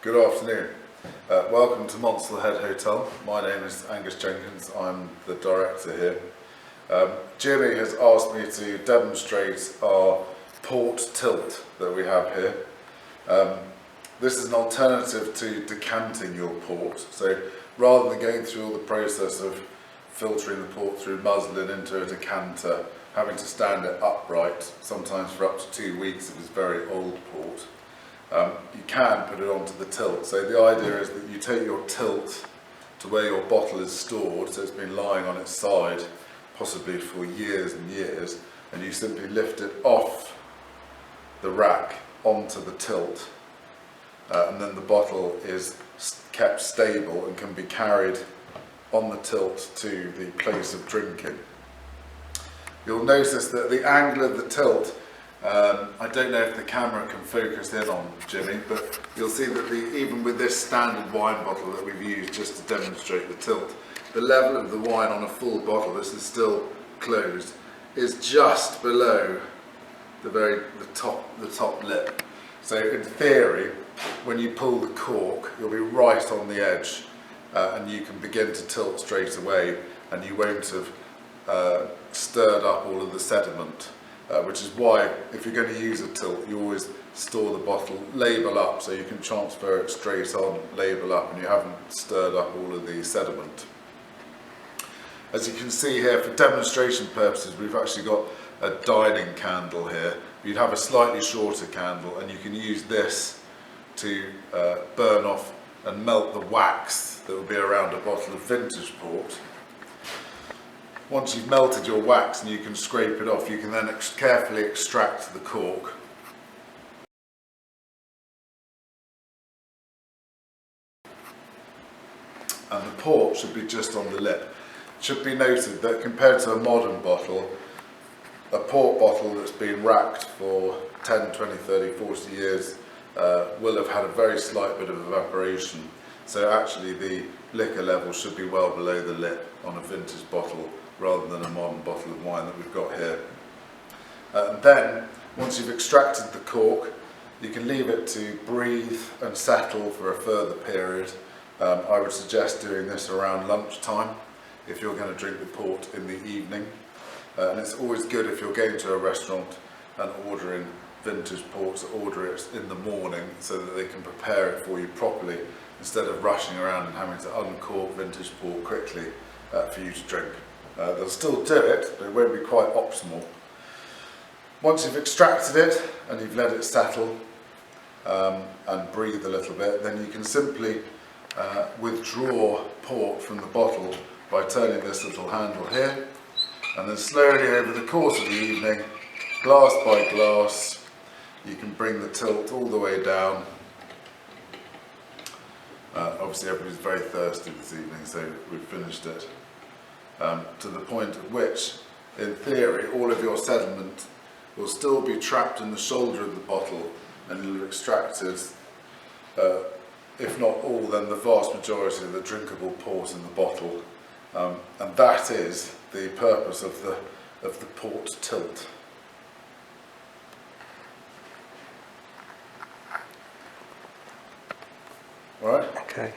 Good afternoon. Welcome to Monster Head Hotel. My name is Angus Jenkings. I'm the director here. Jimmy has asked me to demonstrate our port tilt that we have here. This is an alternative to decanting your port. So rather than going through all the process of filtering the port through muslin into a decanter, having to stand it upright, sometimes for up to 2 weeks if it's very old port, you can put it onto the tilt. So the idea is that you take your tilt to where your bottle is stored, so it's been lying on its side possibly for years and years, and you simply lift it off the rack onto the tilt, and then the bottle is kept stable and can be carried on the tilt to the place of drinking. You'll notice that the angle of the tilt, I don't know if the camera can focus in on Jimmy, but you'll see that even with this standard wine bottle that we've used just to demonstrate the tilt, the level of the wine on a full bottle, this is still closed, is just below the top lip. So in theory, when you pull the cork, you'll be right on the edge, and you can begin to tilt straight away, and you won't have stirred up all of the sediment. Which is why, if you're going to use a tilt, you always store the bottle, label up, so you can transfer it straight on, label up, and you haven't stirred up all of the sediment. As you can see here, for demonstration purposes, we've actually got a dining candle here. You'd have a slightly shorter candle, and you can use this to burn off and melt the wax that will be around a bottle of vintage port. Once you've melted your wax and you can scrape it off, you can then carefully extract the cork. And the port should be just on the lip. It should be noted that compared to a modern bottle, a port bottle that's been racked for 10, 20, 30, 40 years will have had a very slight bit of evaporation. So actually the liquor level should be well below the lip on a vintage bottle, rather than a modern bottle of wine that we've got here. And then, once you've extracted the cork, you can leave it to breathe and settle for a further period. I would suggest doing this around lunchtime if you're going to drink the port in the evening. And it's always good if you're going to a restaurant and ordering vintage port to order it in the morning so that they can prepare it for you properly, instead of rushing around and having to uncork vintage port quickly for you to drink. They'll still do it, but it won't be quite optimal. Once you've extracted it and you've let it settle and breathe a little bit, then you can simply withdraw port from the bottle by turning this little handle here, and then slowly over the course of the evening, glass by glass, you can bring the tilt all the way down. Obviously everybody's very thirsty this evening, so we've finished it. To the point at which, in theory, all of your sediment will still be trapped in the shoulder of the bottle, and you'll have extracted, if not all, then the vast majority of the drinkable port in the bottle. And that is the purpose of the port tilt. All right? Okay.